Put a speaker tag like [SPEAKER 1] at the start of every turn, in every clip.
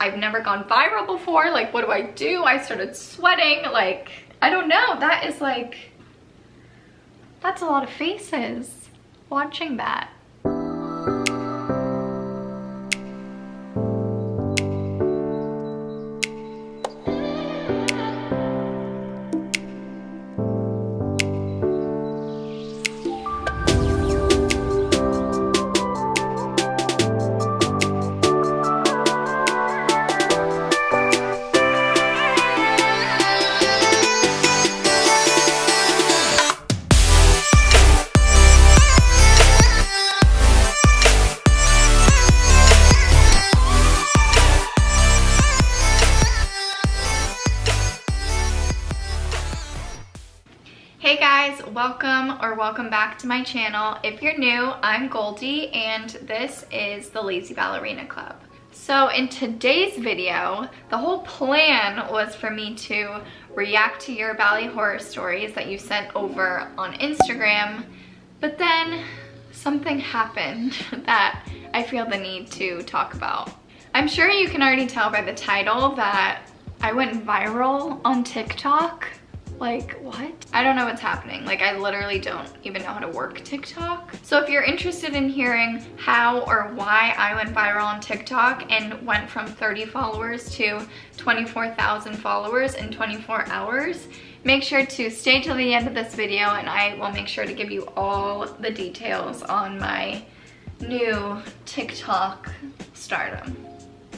[SPEAKER 1] I've never gone viral before. Like, what do? I started sweating. Like, I don't know. That is like, that's a lot of faces watching that. Hey guys, welcome back to my channel. If you're new, I'm Goldie and this is the Lazy Ballerina Club. So in today's video, the whole plan was for me to react to your ballet horror stories that you sent over on Instagram, but then something happened that I feel the need to talk about. I'm sure you can already tell by the title that I went viral on TikTok. Like, what? I don't know what's happening. Like, I literally don't even know how to work TikTok. So if you're interested in hearing how or why I went viral on TikTok and went from 30 followers to 24,000 followers in 24 hours, make sure to stay till the end of this video and I will make sure to give you all the details on my new TikTok stardom.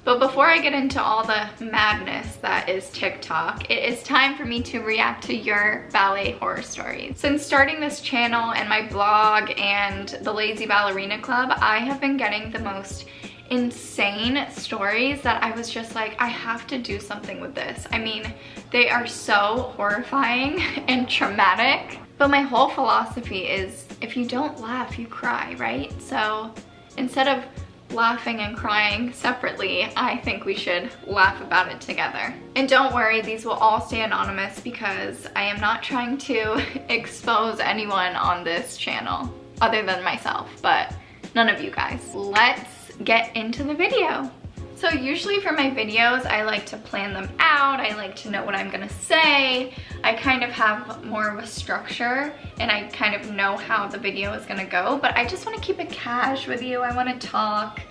[SPEAKER 1] But before I get into all the madness that is TikTok, it is time for me to react to your ballet horror stories. Since starting this channel and my blog and the Lazy Ballerina Club, I have been getting the most insane stories that I was just like, I have to do something with this. I mean, they are so horrifying and traumatic. But my whole philosophy is, if you don't laugh, you cry, right? So instead of laughing and crying separately, I think we should laugh about it together. And don't worry, these will all stay anonymous because I am not trying to expose anyone on this channel other than myself, but none of you guys. Let's get into the video. So usually for my videos, I like to plan them out. I like to know what I'm gonna say. I kind of have more of a structure and I kind of know how the video is gonna go, but I just wanna keep it cash with you. I wanna talk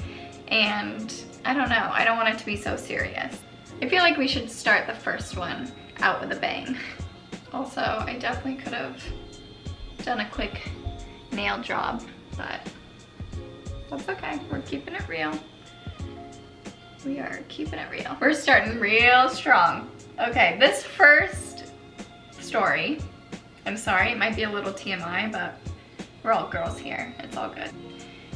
[SPEAKER 1] and I don't know, I don't want it to be so serious. I feel like we should start the first one out with a bang. Also, I definitely could have done a quick nail job, but that's okay, we're keeping it real. We are keeping it real. We're starting real strong. Okay, this first story, I'm sorry, it might be a little TMI, but we're all girls here. It's all good.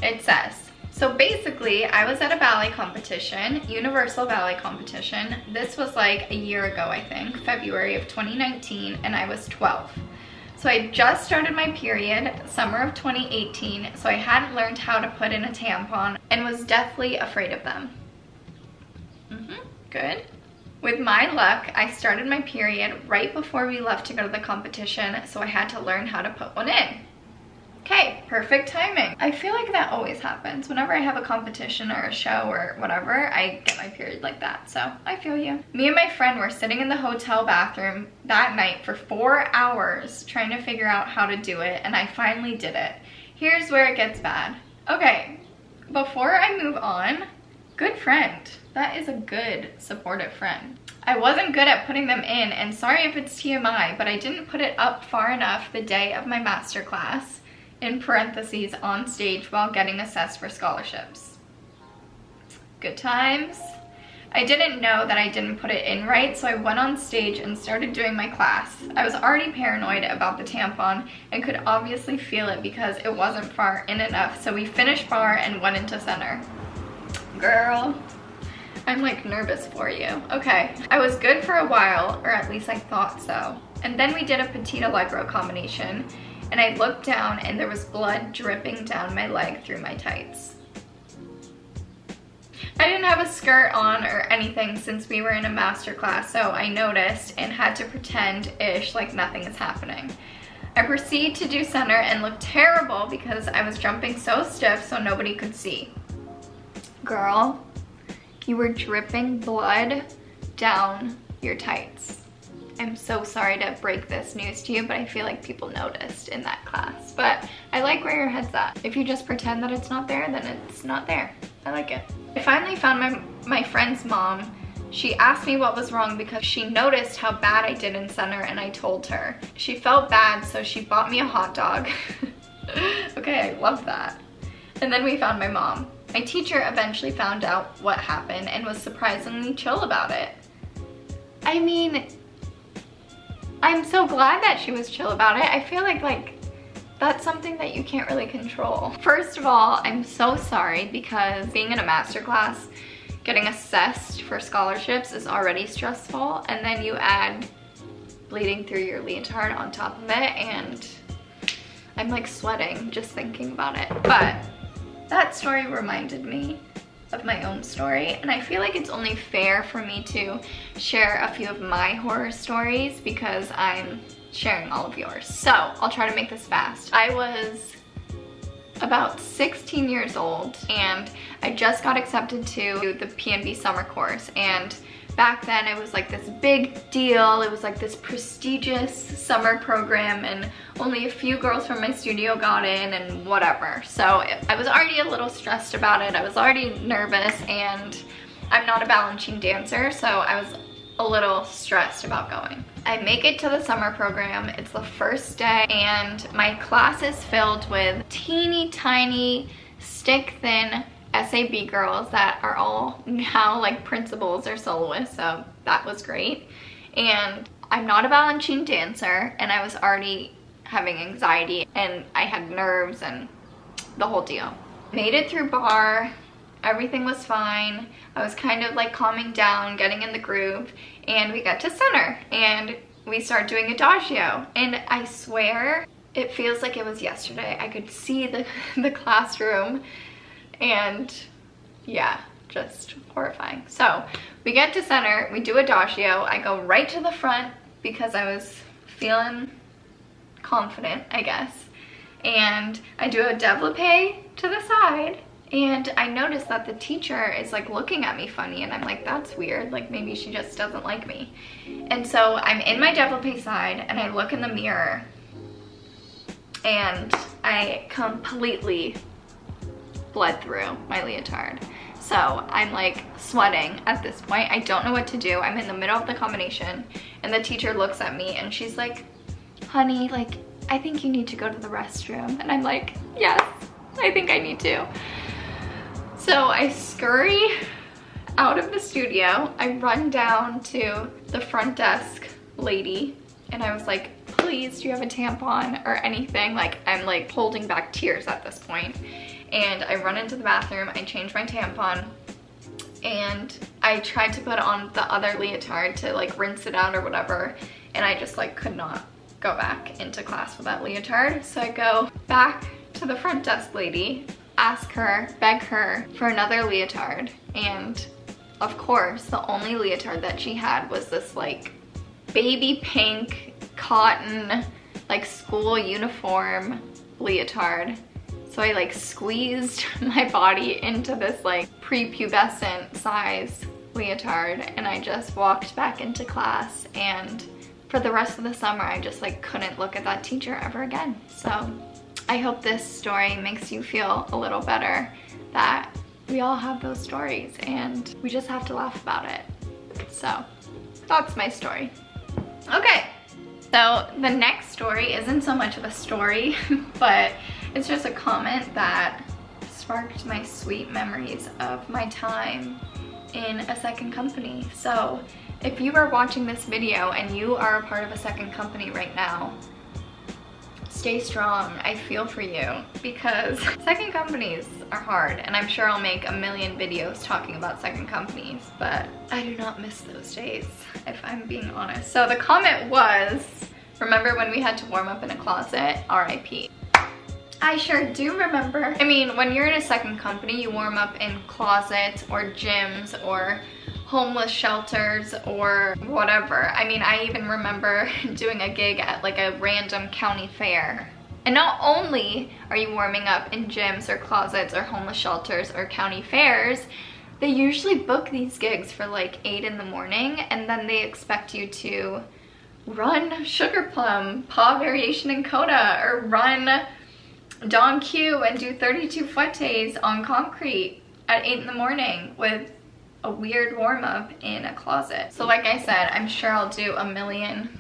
[SPEAKER 1] It says, so basically, I was at a ballet competition, Universal Ballet competition. This was like a year ago, I think, February of 2019, and I was 12. So I just started my period, summer of 2018, so I hadn't learned how to put in a tampon and was deathly afraid of them. Good. With my luck, I started my period right before we left to go to the competition, so I had to learn how to put one in. Okay, perfect timing. I feel like that always happens. Whenever I have a competition or a show or whatever, I get my period like that, so I feel you. Me and my friend were sitting in the hotel bathroom that night for 4 hours trying to figure out how to do it, and I finally did it. Here's where it gets bad. Okay, before I move on, good friend. That is a good, supportive friend. I wasn't good at putting them in, and sorry if it's TMI, but I didn't put it up far enough the day of my masterclass, in parentheses, on stage while getting assessed for scholarships. Good times. I didn't know that I didn't put it in right, so I went on stage and started doing my class. I was already paranoid about the tampon and could obviously feel it because it wasn't far in enough, so we finished bar and went into center. Girl, I'm like nervous for you. Okay, I was good for a while, or at least I thought so. And then we did a petite allegro combination, and I looked down and there was blood dripping down my leg through my tights. I didn't have a skirt on or anything since we were in a master class, so I noticed and had to pretend-ish like nothing is happening. I proceed to do center and looked terrible because I was jumping so stiff so nobody could see. Girl, You were dripping blood down your tights. I'm so sorry to break this news to you, but I feel like people noticed in that class. But I like where your head's at. If you just pretend that it's not there, then it's not there. I like it. I finally found my friend's mom. She asked me what was wrong because she noticed how bad I did in center, and I told her. She felt bad, so she bought me a hot dog. Okay, I love that. And then we found my mom. My teacher eventually found out what happened and was surprisingly chill about it. I mean, I'm so glad that she was chill about it. I feel like that's something that you can't really control. First of all, I'm so sorry because being in a master class, getting assessed for scholarships is already stressful, and then you add bleeding through your leotard on top of it, and I'm like sweating just thinking about it. But that story reminded me of my own story, and I feel like it's only fair for me to share a few of my horror stories because I'm sharing all of yours. So I'll try to make this fast. I was about 16 years old and I just got accepted to the PNB summer course, and back then it was like this big deal. It was like this prestigious summer program, and only a few girls from my studio got in and whatever. So I was already a little stressed about it. I was already nervous, and I'm not a Balanchine dancer, so I was a little stressed about going. I make it to the summer program. It's the first day, and my class is filled with teeny tiny, stick thin SAB girls that are all now like principals or soloists, so that was great. And I'm not a Balanchine dancer, and I was already having anxiety, and I had nerves and the whole deal. Made it through bar, everything was fine. I was kind of like calming down, getting in the groove, and we got to center, and we started doing adagio, and I swear it feels like it was yesterday. I could see the classroom, and yeah, just horrifying. So we get to center, we do adagio. I go right to the front because I was feeling confident, I guess. And I do a développé to the side, and I noticed that the teacher is like looking at me funny, and I'm like, that's weird, like maybe she just doesn't like me. And so I'm in my développé side, and I look in the mirror, and I completely bled through my leotard. So I'm like sweating at this point. I don't know what to do. I'm in the middle of the combination, and the teacher looks at me and she's like, honey, like, I think you need to go to the restroom. And I'm like, yes, I think I need to. So I scurry out of the studio. I run down to the front desk lady, and I was like, please, do you have a tampon or anything? Like, I'm like holding back tears at this point. And I run into the bathroom, I change my tampon, and I tried to put on the other leotard to like rinse it out or whatever, and I just like could not go back into class with that leotard. So I go back to the front desk lady, ask her, beg her for another leotard, and of course the only leotard that she had was this like baby pink cotton like school uniform leotard. So I like squeezed my body into this like prepubescent size leotard, and I just walked back into class, and for the rest of the summer I just like couldn't look at that teacher ever again. So I hope this story makes you feel a little better that we all have those stories and we just have to laugh about it. So that's my story. Okay, so the next story isn't so much of a story, but it's just a comment that sparked my sweet memories of my time in a second company. So if you are watching this video and you are a part of a second company right now, stay strong. I feel for you, because second companies are hard, and I'm sure I'll make a million videos talking about second companies, but I do not miss those days, if I'm being honest. So the comment was, remember when we had to warm up in a closet? RIP. I sure do remember. I mean, when you're in a second company, you warm up in closets or gyms or homeless shelters or whatever. I mean, I even remember doing a gig at like a random county fair. And not only are you warming up in gyms or closets or homeless shelters or county fairs, they usually book these gigs for like 8 in the morning, and then they expect you to run Sugar Plum, Pas Variation in Coda, or run Don Q and do 32 fouettes on concrete at 8 in the morning with a weird warm-up in a closet. So like I said, I'm sure I'll do a million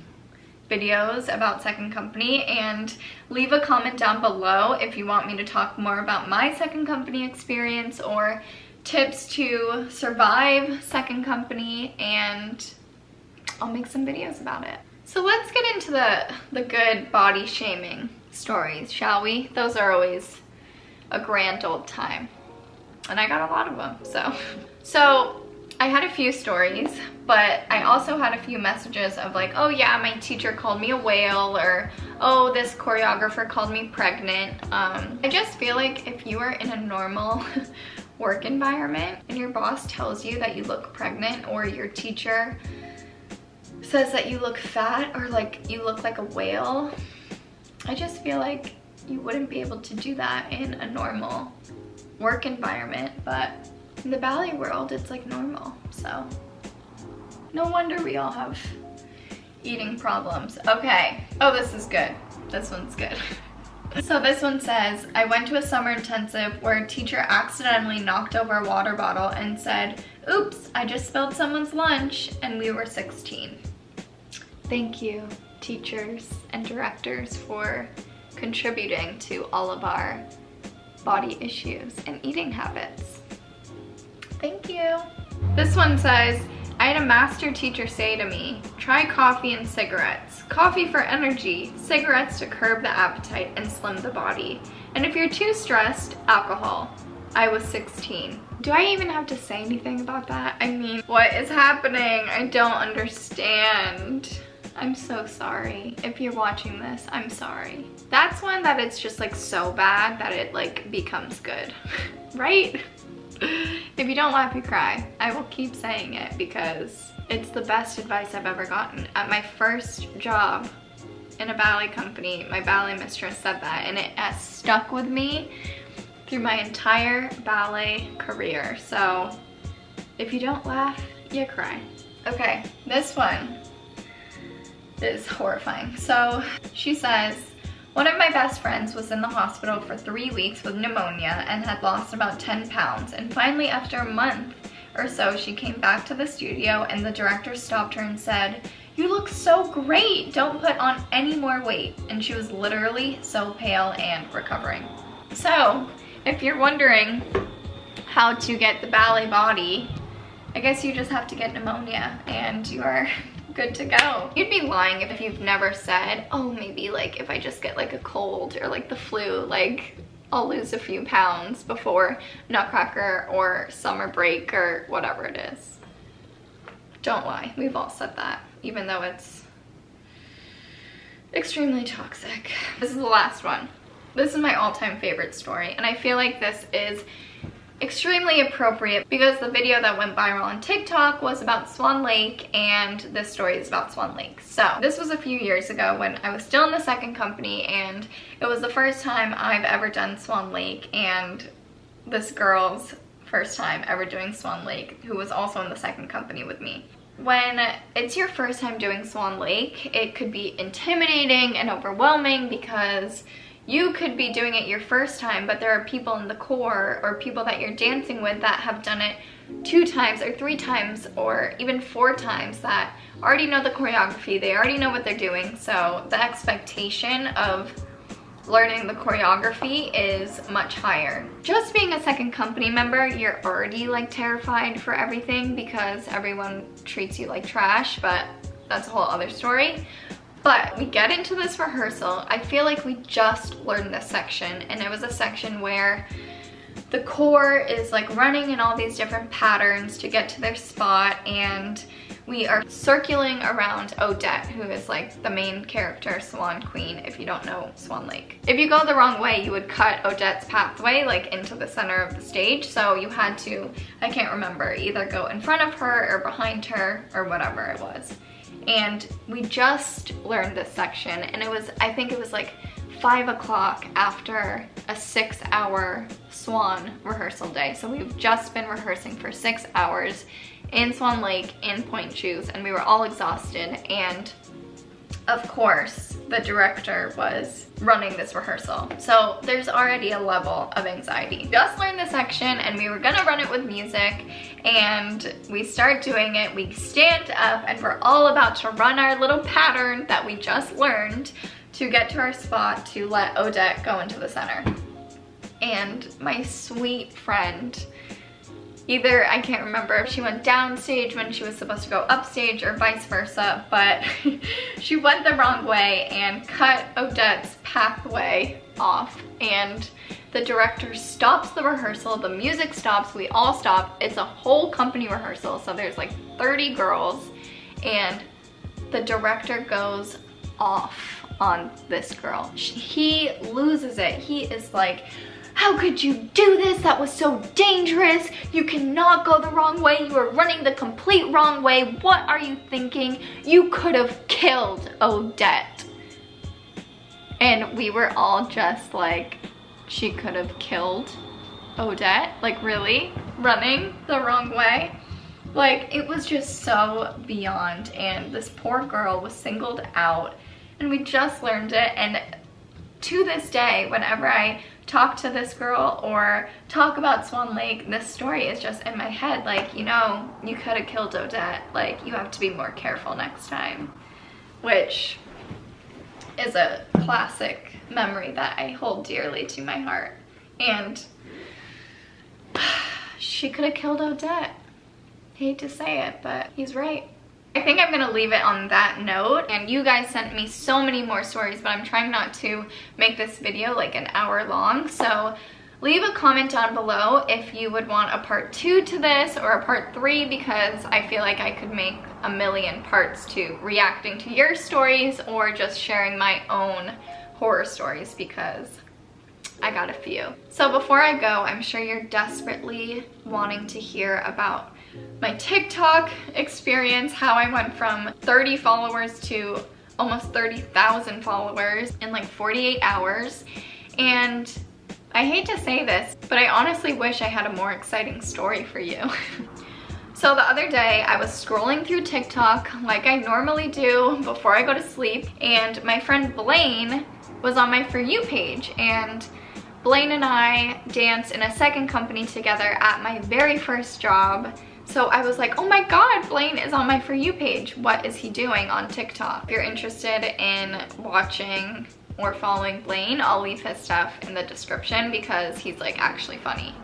[SPEAKER 1] videos about second company, and leave a comment down below if you want me to talk more about my second company experience or tips to survive second company, and I'll make some videos about it. So let's get into the good body shaming stories, shall we? Those are always a grand old time, and I got a lot of them. So I had a few stories, but I also had a few messages of like, oh yeah, my teacher called me a whale, or oh, this choreographer called me pregnant. I just feel like if you are in a normal work environment and your boss tells you that you look pregnant, or your teacher says that you look fat, or like you look like a whale, I just feel like you wouldn't be able to do that in a normal work environment, but in the ballet world, it's like normal, so no wonder we all have eating problems. Okay, oh, this is good. This one's good. So this one says, I went to a summer intensive where a teacher accidentally knocked over a water bottle and said, oops, I just spilled someone's lunch, and we were 16. Thank you, teachers and directors, for contributing to all of our body issues and eating habits. Thank you. This one says, I had a master teacher say to me, try coffee and cigarettes. Coffee for energy, cigarettes to curb the appetite and slim the body. And if you're too stressed, alcohol. I was 16. Do I even have to say anything about that? I mean, what is happening? I don't understand. I'm so sorry. If you're watching this, I'm sorry. That's one that it's just like so bad that it like becomes good, right? If you don't laugh, you cry. I will keep saying it because it's the best advice I've ever gotten. At my first job in a ballet company, my ballet mistress said that, and it has stuck with me through my entire ballet career. So if you don't laugh, you cry. Okay, this one is horrifying. So she says, one of my best friends was in the hospital for 3 weeks with pneumonia and had lost about 10 pounds. And finally, after a month or so, she came back to the studio and the director stopped her and said, you look so great, don't put on any more weight. And she was literally so pale and recovering. So if you're wondering how to get the ballet body, I guess you just have to get pneumonia and you are good to go. You'd be lying if you've never said, oh, maybe like if I just get like a cold or like the flu, like I'll lose a few pounds before Nutcracker or summer break or whatever it is. Don't lie, we've all said that, even though it's extremely toxic. This is the last one. This is my all-time favorite story, and I feel like this is extremely appropriate because the video that went viral on TikTok was about Swan Lake, and this story is about Swan Lake. So this was a few years ago when I was still in the second company, and it was the first time I've ever done Swan Lake, and this girl's first time ever doing Swan Lake, who was also in the second company with me. When it's your first time doing Swan Lake, it could be intimidating and overwhelming because you could be doing it your first time, but there are people in the corps or people that you're dancing with that have done it 2 times or 3 times or even 4 times that already know the choreography, they already know what they're doing. So the expectation of learning the choreography is much higher. Just being a second company member, you're already like terrified for everything because everyone treats you like trash, but that's a whole other story. But we get into this rehearsal. I feel like we just learned this section, and it was a section where the corps is like running in all these different patterns to get to their spot, and we are circling around Odette, who is like the main character, Swan Queen, if you don't know Swan Lake. If you go the wrong way, you would cut Odette's pathway like into the center of the stage, so you had to, I can't remember, either go in front of her or behind her or whatever it was. And we just learned this section, and it was, I think it was like 5 o'clock after a 6-hour Swan rehearsal day. So we've just been rehearsing for 6 hours in Swan Lake in point shoes, and we were all exhausted. And of course, the director was running this rehearsal. So there's already a level of anxiety. Just learned the section and we were gonna run it with music, and we start doing it. We stand up and we're all about to run our little pattern that we just learned to get to our spot to let Odette go into the center. And my sweet friend, either, I can't remember if she went downstage when she was supposed to go upstage or vice versa, but she went the wrong way and cut Odette's pathway off, and the director stops the rehearsal, the music stops, we all stop. It's a whole company rehearsal, so there's like 30 girls, and the director goes off on this girl. He loses it. He is like, how could you do this? That was so dangerous. You cannot go the wrong way. You are running the complete wrong way. What are you thinking? You could have killed Odette. And we were all just like, she could have killed Odette? Like, really? Running the wrong way? Like, it was just so beyond, and this poor girl was singled out, and we just learned it. And to this day, whenever I talk to this girl or talk about Swan Lake, this story is just in my head. Like, you know, you could have killed Odette. Like, you have to be more careful next time. Which is a classic memory that I hold dearly to my heart. And she could have killed Odette. Hate to say it, but he's right. I think I'm gonna leave it on that note, and you guys sent me so many more stories, but I'm trying not to make this video like an hour long. So leave a comment down below if you would want a part 2 to this or a part 3, because I feel like I could make a million parts to reacting to your stories or just sharing my own horror stories, because I got a few. So before I go, I'm sure you're desperately wanting to hear about my TikTok experience, how I went from 30 followers to almost 30,000 followers in like 48 hours. And I hate to say this, but I honestly wish I had a more exciting story for you. So the other day I was scrolling through TikTok like I normally do before I go to sleep, and my friend Blaine was on my For You page, and Blaine and I danced in a second company together at my very first job. So I was like, oh my God, Blaine is on my For You page. What is he doing on TikTok? If you're interested in watching or following Blaine, I'll leave his stuff in the description because he's like actually funny.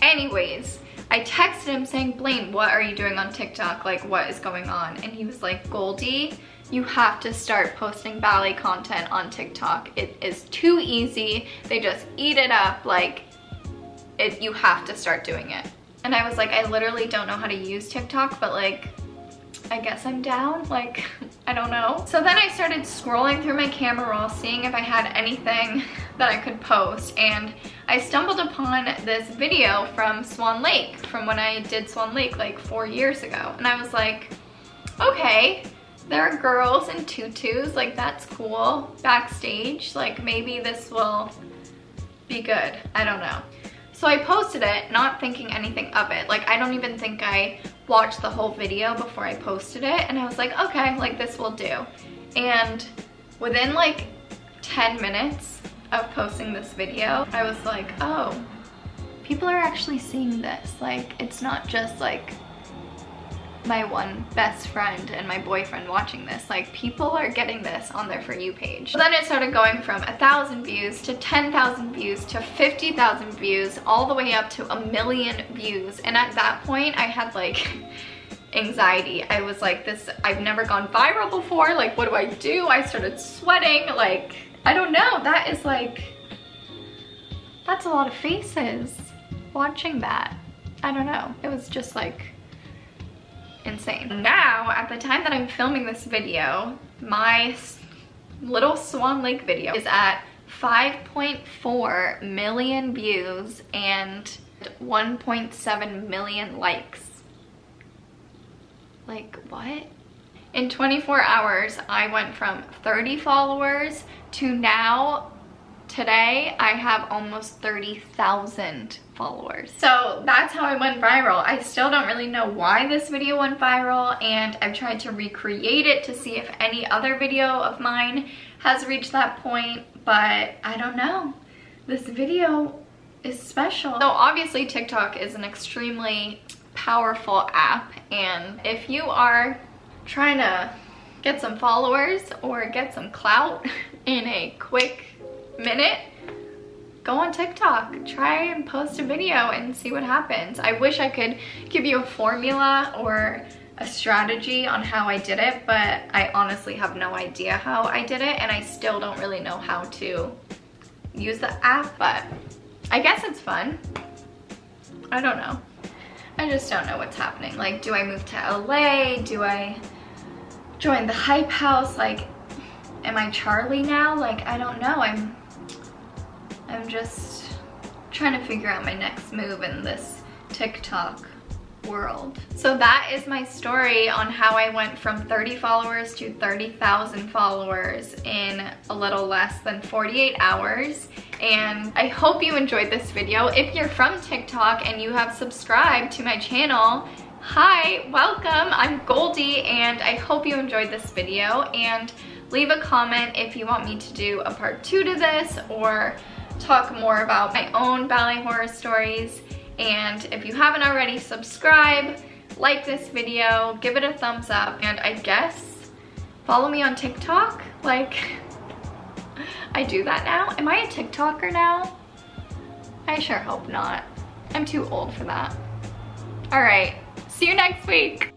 [SPEAKER 1] Anyways, I texted him saying, Blaine, what are you doing on TikTok? Like, what is going on? And he was like, Goldie, you have to start posting ballet content on TikTok. It is too easy. They just eat it up. Like, you have to start doing it. And I was like, I literally don't know how to use TikTok, but like, I guess I'm down. Like, I don't know. So then I started scrolling through my camera roll, seeing if I had anything that I could post. And I stumbled upon this video from Swan Lake, from when I did Swan Lake like 4 years ago. And I was like, okay, there are girls in tutus, like that's cool. Backstage, like maybe this will be good. I don't know. So I posted it, not thinking anything of it. Like, I don't even think I watched the whole video before I posted it. And I was like, okay, like this will do. And within like 10 minutes of posting this video, I was like, oh, people are actually seeing this. Like, it's not just like my one best friend and my boyfriend watching this. Like, people are getting this on their For You page. So then it started going from 1,000 views to 10,000 views to 50,000 views, all the way up to 1 million views. And at that point I had like anxiety. I was like, this, I've never gone viral before. Like, what do? I started sweating. Like, I don't know. That is like, that's a lot of faces watching that. I don't know. It was just like insane. Now, at the time that I'm filming this video, my little Swan Lake video is at 5.4 million views and 1.7 million likes. Like, what? In 24 hours, I went from 30 followers to now today I have almost 30,000 followers. So that's how I went viral. I still don't really know why this video went viral, and I've tried to recreate it to see if any other video of mine has reached that point, but I don't know. This video is special. So obviously TikTok is an extremely powerful app, and if you are trying to get some followers or get some clout in a quick minute, go on TikTok, try and post a video and see what happens. I wish I could give you a formula or a strategy on how I did it, but I honestly have no idea how I did it, and I still don't really know how to use the app, but I guess it's fun. I don't know. I just don't know what's happening. Like, do I move to LA? Do I join the hype house? Like, am I Charlie now? Like, I don't know. I'm just trying to figure out my next move in this TikTok world. So that is my story on how I went from 30 followers to 30,000 followers in a little less than 48 hours. And I hope you enjoyed this video. If you're from TikTok and you have subscribed to my channel, hi, welcome. I'm Goldie, and I hope you enjoyed this video, and leave a comment if you want me to do a part 2 to this or talk more about my own ballet horror stories. And if you haven't already, subscribe, like this video, give it a thumbs up, and I guess follow me on TikTok. Like, I do that now? Am I a TikToker now? I sure hope not. I'm too old for that. All right, see you next week.